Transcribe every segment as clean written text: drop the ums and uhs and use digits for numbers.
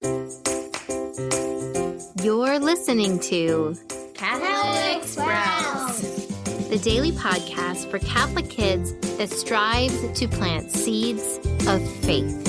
You're listening to Catholic Sprouts, the daily podcast for Catholic kids that strives to plant seeds of faith.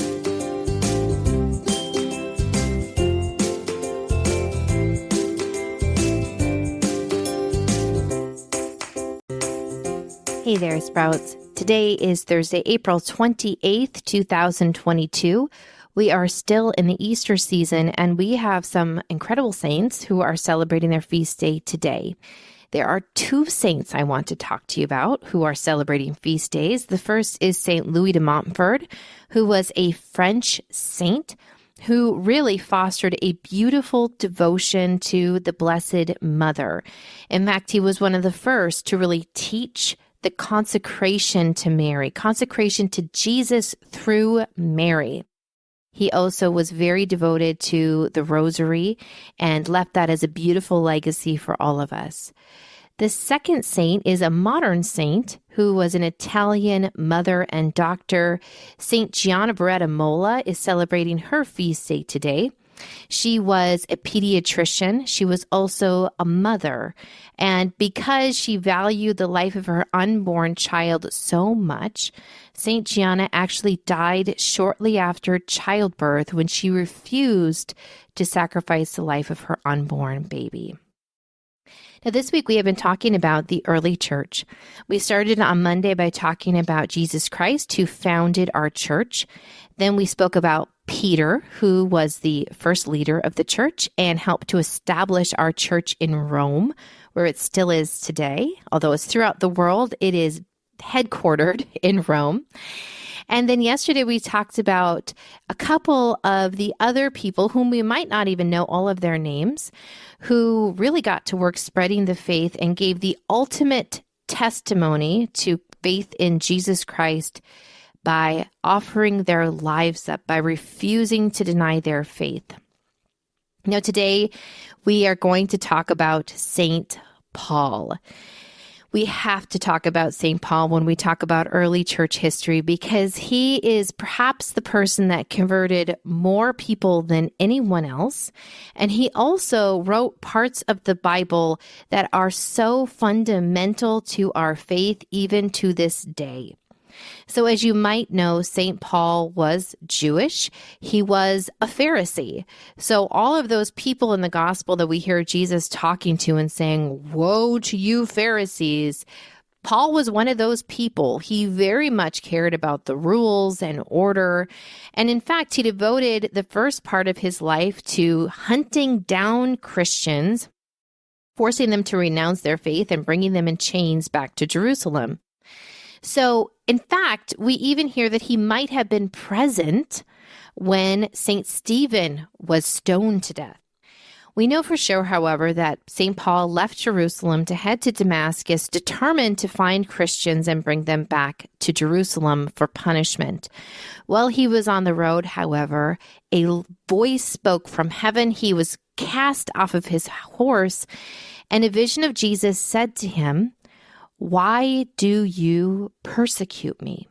Hey there, Sprouts. Today is Thursday, April 28th, 2022. We are still in the Easter season, and we have some incredible saints who are celebrating their feast day today. There are two saints I want to talk to you about who are celebrating feast days. The first is Saint Louis de Montfort, who was a French saint who really fostered a beautiful devotion to the Blessed Mother. In fact, he was one of the first to really teach the consecration to Mary, consecration to Jesus through Mary. He also was very devoted to the rosary and left that as a beautiful legacy for all of us. The second saint is a modern saint who was an Italian mother and doctor. Saint Gianna Beretta Molla is celebrating her feast day today. She was a pediatrician. She was also a mother. And because she valued the life of her unborn child so much, Saint Gianna actually died shortly after childbirth when she refused to sacrifice the life of her unborn baby. Now, this week we have been talking about the early church. We started on Monday by talking about Jesus Christ, who founded our church. Then we spoke about Peter, who was the first leader of the church and helped to establish our church in Rome, where it still is today. Although it's throughout the world, it is headquartered in Rome. And then yesterday we talked about a couple of the other people whom we might not even know all of their names, who really got to work spreading the faith and gave the ultimate testimony to faith in Jesus Christ by offering their lives up, by refusing to deny their faith. Now, today we are going to talk about Saint Paul. We have to talk about St. Paul when we talk about early church history because he is perhaps the person that converted more people than anyone else. And he also wrote parts of the Bible that are so fundamental to our faith even to this day. So as you might know, St. Paul was Jewish. He was a Pharisee. So all of those people in the gospel that we hear Jesus talking to and saying, "Woe to you, Pharisees," Paul was one of those people. He very much cared about the rules and order. And in fact, he devoted the first part of his life to hunting down Christians, forcing them to renounce their faith and bringing them in chains back to Jerusalem. So, in fact, we even hear that he might have been present when St. Stephen was stoned to death. We know for sure, however, that St. Paul left Jerusalem to head to Damascus, determined to find Christians and bring them back to Jerusalem for punishment. While he was on the road, however, a voice spoke from heaven. He was cast off of his horse, and a vision of Jesus said to him, "Why do you persecute me?"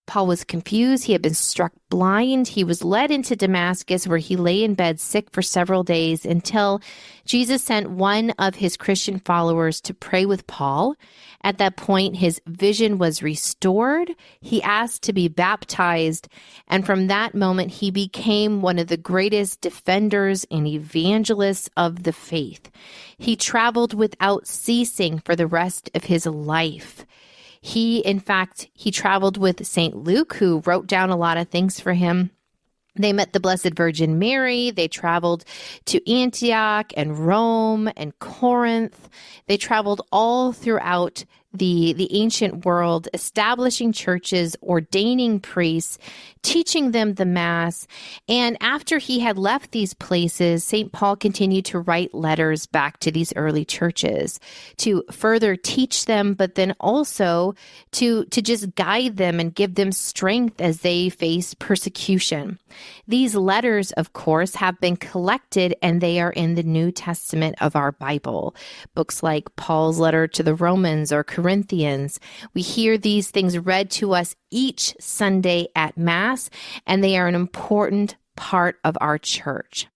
Paul was confused. He had been struck blind. He was led into Damascus, where he lay in bed sick for several days until Jesus sent one of his Christian followers to pray with Paul. At that point, his vision was restored. He asked to be baptized. And from that moment, he became one of the greatest defenders and evangelists of the faith. He traveled without ceasing for the rest of his life. He traveled with St. Luke, who wrote down a lot of things for him. They met the Blessed Virgin Mary. They traveled to Antioch and Rome and Corinth. They traveled all throughout the ancient world, establishing churches, ordaining priests, teaching them the Mass. And after he had left these places, St. Paul continued to write letters back to these early churches to further teach them, but then also to just guide them and give them strength as they face persecution. These letters, of course, have been collected, and they are in the New Testament of our Bible. Books like Paul's letter to the Romans or Corinthians. We hear these things read to us each Sunday at Mass, and they are an important part of our church.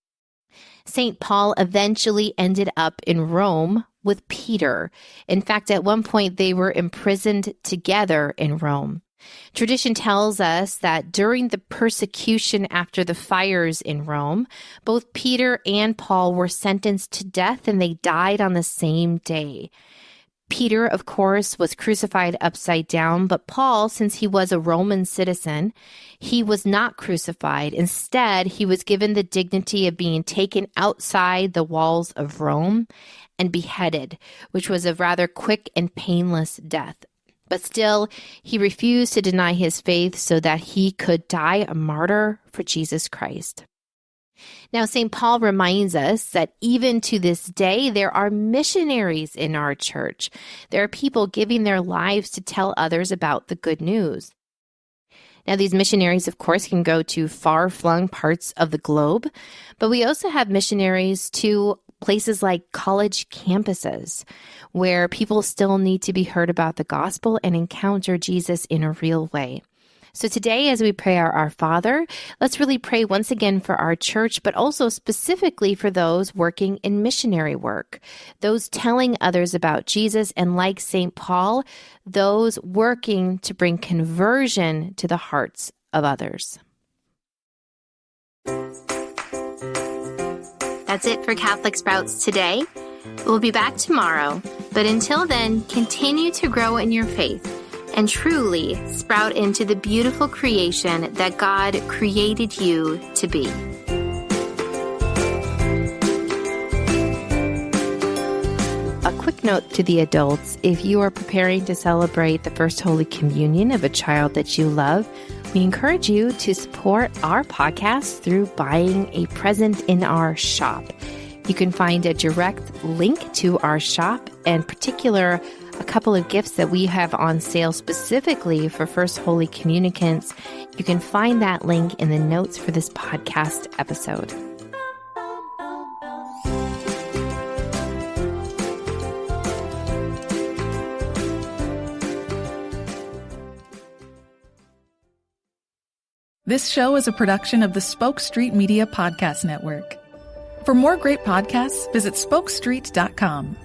St. Paul eventually ended up in Rome with Peter. In fact, at one point, they were imprisoned together in Rome. Tradition tells us that during the persecution after the fires in Rome, both Peter and Paul were sentenced to death, and they died on the same day. Peter, of course, was crucified upside down, but Paul, since he was a Roman citizen, he was not crucified. Instead, he was given the dignity of being taken outside the walls of Rome and beheaded, which was a rather quick and painless death. But still, he refused to deny his faith so that he could die a martyr for Jesus Christ. Now, St. Paul reminds us that even to this day, there are missionaries in our church. There are people giving their lives to tell others about the good news. Now, these missionaries, of course, can go to far-flung parts of the globe, but we also have missionaries to places like college campuses, where people still need to be heard about the gospel and encounter Jesus in a real way. So today, as we pray our Father, let's really pray once again for our church, but also specifically for those working in missionary work, those telling others about Jesus, and like St. Paul, those working to bring conversion to the hearts of others. That's it for Catholic Sprouts today. We'll be back tomorrow, but until then, continue to grow in your faith and truly sprout into the beautiful creation that God created you to be. A quick note to the adults: if you are preparing to celebrate the First Holy Communion of a child that you love, we encourage you to support our podcast through buying a present in our shop. You can find a direct link to our shop, and particular a couple of gifts that we have on sale specifically for First Holy Communicants. You can find that link in the notes for this podcast episode. This show is a production of the Spoke Street Media Podcast Network. For more great podcasts, visit spokestreet.com.